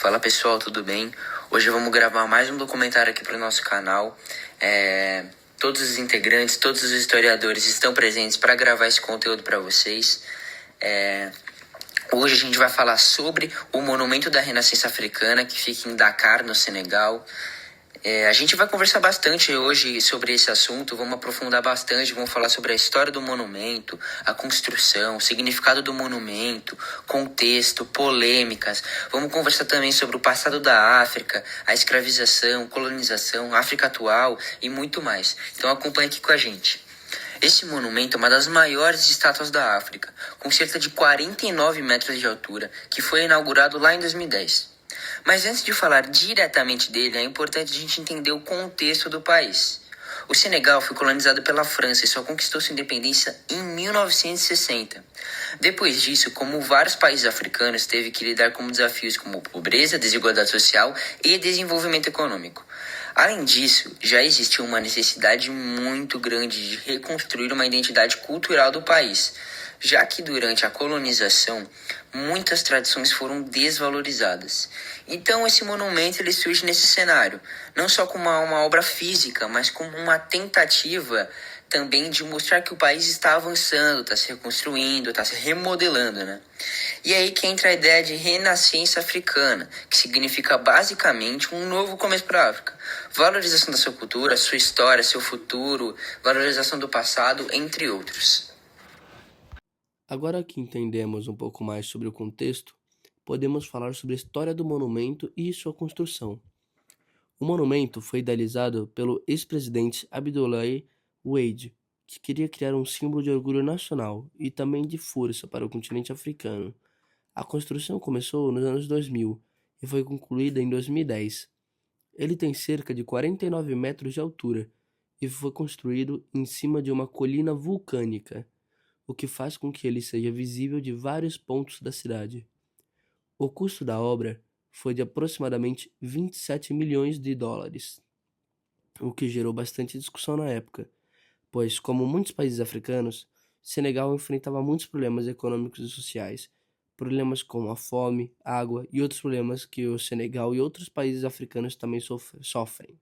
Fala pessoal, tudo bem? Hoje vamos gravar mais um documentário aqui para o nosso canal. Todos os integrantes, todos os historiadores estão presentes para gravar esse conteúdo para vocês. Hoje a gente vai falar sobre o Monumento da Renascença Africana, que fica em Dakar, no Senegal. A gente vai conversar bastante hoje sobre esse assunto, vamos aprofundar bastante, vamos falar sobre a história do monumento, a construção, o significado do monumento, contexto, polêmicas. Vamos conversar também sobre o passado da África, a escravização, colonização, a África atual e muito mais. Então acompanhe aqui com a gente. Esse monumento é uma das maiores estátuas da África, com cerca de 49 metros de altura, que foi inaugurado lá em 2010. Mas antes de falar diretamente dele, é importante a gente entender o contexto do país. O Senegal foi colonizado pela França e só conquistou sua independência em 1960. Depois disso, como vários países africanos, teve que lidar com desafios como pobreza, desigualdade social e desenvolvimento econômico. Além disso, já existia uma necessidade muito grande de reconstruir uma identidade cultural do país, já que durante a colonização, muitas tradições foram desvalorizadas. Então esse monumento ele surge nesse cenário, não só como uma obra física, mas como uma tentativa também de mostrar que o país está avançando, está se reconstruindo, está se remodelando, né? E aí que entra a ideia de renascença africana, que significa basicamente um novo começo para a África. Valorização da sua cultura, sua história, seu futuro, valorização do passado, entre outros. Agora que entendemos um pouco mais sobre o contexto, podemos falar sobre a história do monumento e sua construção. O monumento foi idealizado pelo ex-presidente Abdoulaye Wade, que queria criar um símbolo de orgulho nacional e também de força para o continente africano. A construção começou nos anos 2000 e foi concluída em 2010. Ele tem cerca de 49 metros de altura e foi construído em cima de uma colina vulcânica, o que faz com que ele seja visível de vários pontos da cidade. O custo da obra foi de aproximadamente 27 milhões de dólares, o que gerou bastante discussão na época, pois, como muitos países africanos, Senegal enfrentava muitos problemas econômicos e sociais, problemas como a fome, água e outros problemas que o Senegal e outros países africanos também sofrem.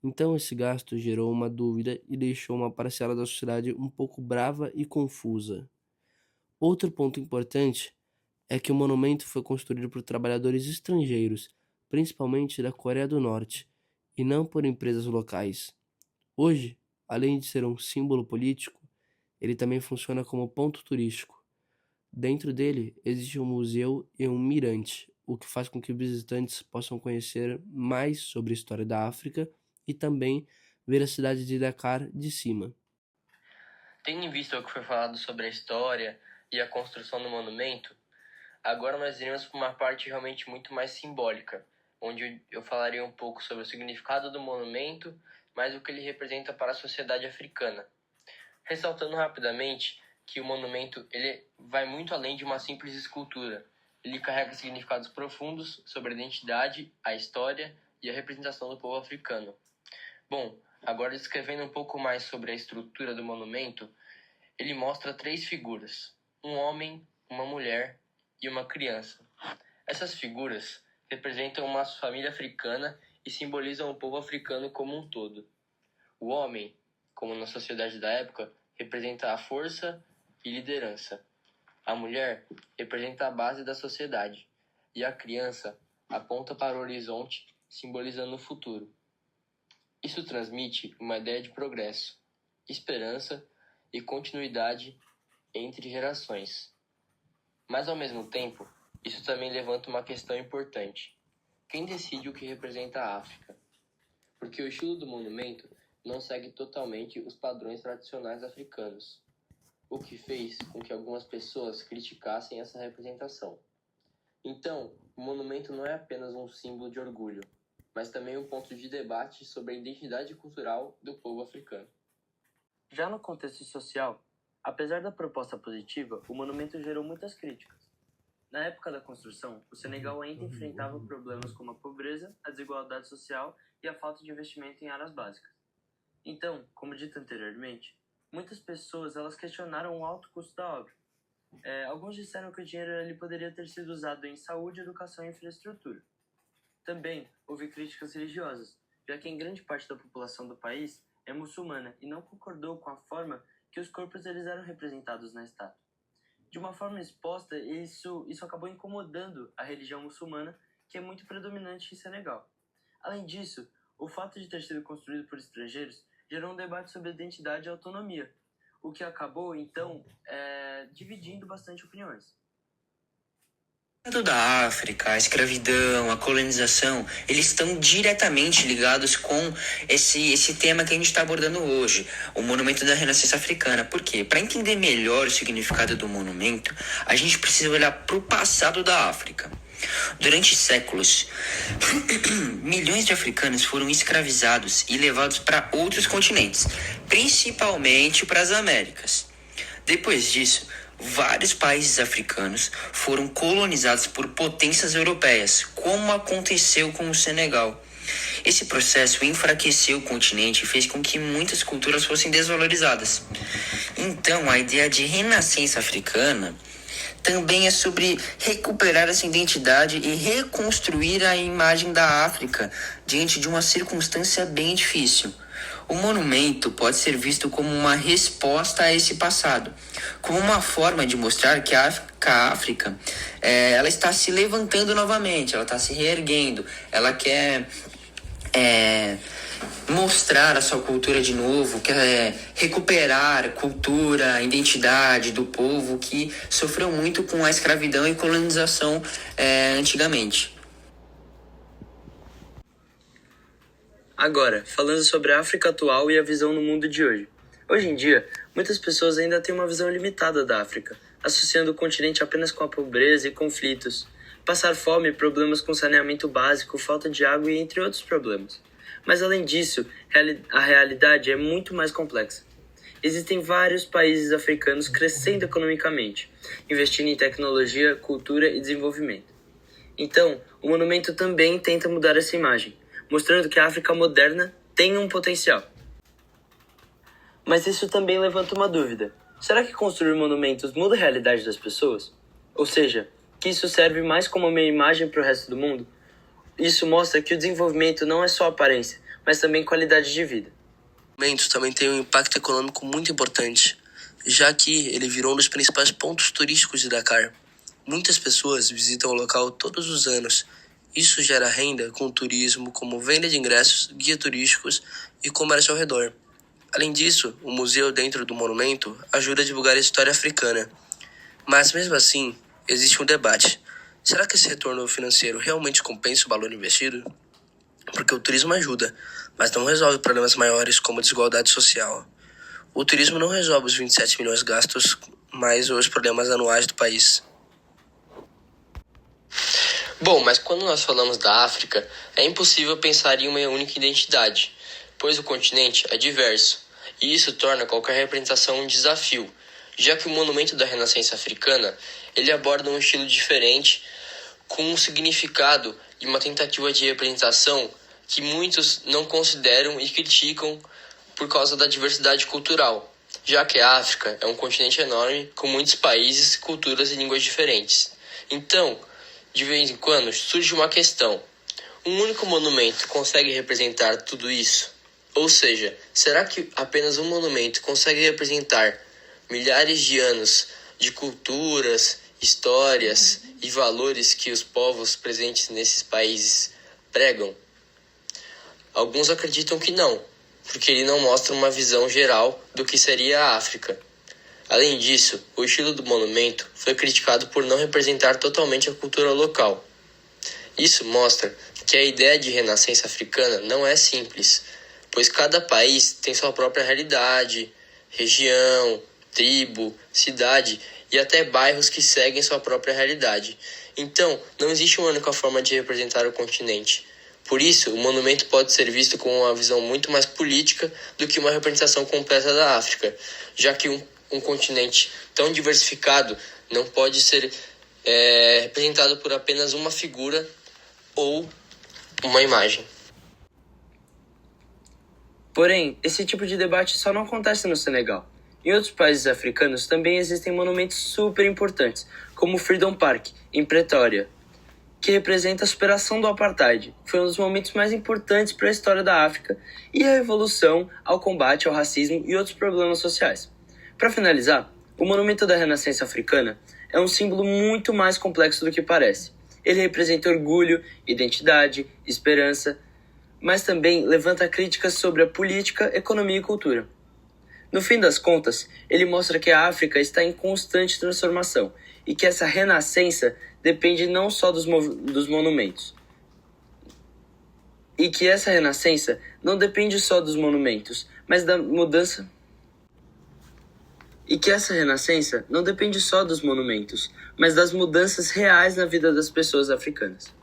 Então esse gasto gerou uma dúvida e deixou uma parcela da sociedade um pouco brava e confusa. Outro ponto importante é que o monumento foi construído por trabalhadores estrangeiros, principalmente da Coreia do Norte, e não por empresas locais. Hoje, além de ser um símbolo político, ele também funciona como ponto turístico. Dentro dele existe um museu e um mirante, o que faz com que visitantes possam conhecer mais sobre a história da África e também ver a cidade de Dakar de cima. Tendo em vista o que foi falado sobre a história e a construção do monumento, agora nós iremos para uma parte realmente muito mais simbólica, onde eu falaria um pouco sobre o significado do monumento, mas o que ele representa para a sociedade africana. Ressaltando rapidamente que o monumento ele vai muito além de uma simples escultura. Ele carrega significados profundos sobre a identidade, a história e a representação do povo africano. Bom, agora descrevendo um pouco mais sobre a estrutura do monumento, ele mostra 3 figuras: um homem, uma mulher e uma criança. Essas figuras representam uma família africana e simbolizam o povo africano como um todo. O homem, como na sociedade da época, representa a força e liderança. A mulher representa a base da sociedade. E a criança aponta para o horizonte, simbolizando o futuro. Isso transmite uma ideia de progresso, esperança e continuidade entre gerações. Mas, ao mesmo tempo, isso também levanta uma questão importante. Quem decide o que representa a África? Porque o estilo do monumento não segue totalmente os padrões tradicionais africanos, o que fez com que algumas pessoas criticassem essa representação. Então, o monumento não é apenas um símbolo de orgulho, mas também um ponto de debate sobre a identidade cultural do povo africano. Já no contexto social, apesar da proposta positiva, o monumento gerou muitas críticas. Na época da construção, o Senegal ainda enfrentava problemas como a pobreza, a desigualdade social e a falta de investimento em áreas básicas. Então, como dito anteriormente, muitas pessoas questionaram o alto custo da obra. Alguns disseram que o dinheiro ele poderia ter sido usado em saúde, educação e infraestrutura. Também houve críticas religiosas, já que em grande parte da população do país é muçulmana e não concordou com a forma que os corpos eles eram representados na estátua. De uma forma exposta, isso acabou incomodando a religião muçulmana, que é muito predominante em Senegal. Além disso, o fato de ter sido construído por estrangeiros gerou um debate sobre identidade e autonomia, o que acabou, então, dividindo bastante opiniões. Da África, a escravidão, a colonização, eles estão diretamente ligados com esse tema que a gente está abordando hoje, o Monumento da Renascença Africana. Por quê? Para entender melhor o significado do monumento, a gente precisa olhar para o passado da África. Durante séculos, milhões de africanos foram escravizados e levados para outros continentes, principalmente para as Américas. Depois disso, vários países africanos foram colonizados por potências europeias, como aconteceu com o Senegal. Esse processo enfraqueceu o continente e fez com que muitas culturas fossem desvalorizadas. Então, a ideia de renascença africana também é sobre recuperar essa identidade e reconstruir a imagem da África diante de uma circunstância bem difícil. O monumento pode ser visto como uma resposta a esse passado, como uma forma de mostrar que a África ela está se levantando novamente, ela está se reerguendo, ela quer mostrar a sua cultura de novo, quer recuperar a cultura, a identidade do povo que sofreu muito com a escravidão e colonização antigamente. Agora, falando sobre a África atual e a visão no mundo de hoje. Hoje em dia, muitas pessoas ainda têm uma visão limitada da África, associando o continente apenas com a pobreza e conflitos, passar fome, problemas com saneamento básico, falta de água e entre outros problemas. Mas além disso, a realidade é muito mais complexa. Existem vários países africanos crescendo economicamente, investindo em tecnologia, cultura e desenvolvimento. Então, o monumento também tenta mudar essa imagem, mostrando que a África moderna tem um potencial. Mas isso também levanta uma dúvida. Será que construir monumentos muda a realidade das pessoas? Ou seja, que isso serve mais como uma imagem para o resto do mundo? Isso mostra que o desenvolvimento não é só aparência, mas também qualidade de vida. O monumento também tem um impacto econômico muito importante, já que ele virou um dos principais pontos turísticos de Dakar. Muitas pessoas visitam o local todos os anos. Isso gera renda com o turismo, como venda de ingressos, guias turísticos e comércio ao redor. Além disso, o museu dentro do monumento ajuda a divulgar a história africana. Mas mesmo assim, existe um debate. Será que esse retorno financeiro realmente compensa o valor investido? Porque o turismo ajuda, mas não resolve problemas maiores como a desigualdade social. O turismo não resolve os 27 milhões gastos, mas os problemas anuais do país. Bom, mas quando nós falamos da África, é impossível pensar em uma única identidade, pois o continente é diverso, e isso torna qualquer representação um desafio, já que o Monumento da Renascença Africana, ele aborda um estilo diferente, com um significado e uma tentativa de representação que muitos não consideram e criticam por causa da diversidade cultural, já que a África é um continente enorme, com muitos países, culturas e línguas diferentes. Então, de vez em quando surge uma questão: um único monumento consegue representar tudo isso? Ou seja, será que apenas um monumento consegue representar milhares de anos de culturas, histórias e valores que os povos presentes nesses países pregam? Alguns acreditam que não, porque ele não mostra uma visão geral do que seria a África. Além disso, o estilo do monumento foi criticado por não representar totalmente a cultura local. Isso mostra que a ideia de renascença africana não é simples, pois cada país tem sua própria realidade, região, tribo, cidade e até bairros que seguem sua própria realidade. Então, não existe uma única forma de representar o continente. Por isso, o monumento pode ser visto com uma visão muito mais política do que uma representação completa da África, já que um continente tão diversificado não pode ser representado por apenas uma figura ou uma imagem. Porém, esse tipo de debate só não acontece no Senegal. Em outros países africanos também existem monumentos super importantes, como o Freedom Park, em Pretória, que representa a superação do apartheid. Foi um dos momentos mais importantes para a história da África e a revolução ao combate ao racismo e outros problemas sociais. Para finalizar, o Monumento da Renascença Africana é um símbolo muito mais complexo do que parece. Ele representa orgulho, identidade, esperança, mas também levanta críticas sobre a política, economia e cultura. No fim das contas, ele mostra que a África está em constante transformação e que essa renascença depende não só dos monumentos. E que essa renascença não depende só dos monumentos, mas da mudança. E que essa renascença não depende só dos monumentos, mas das mudanças reais na vida das pessoas africanas.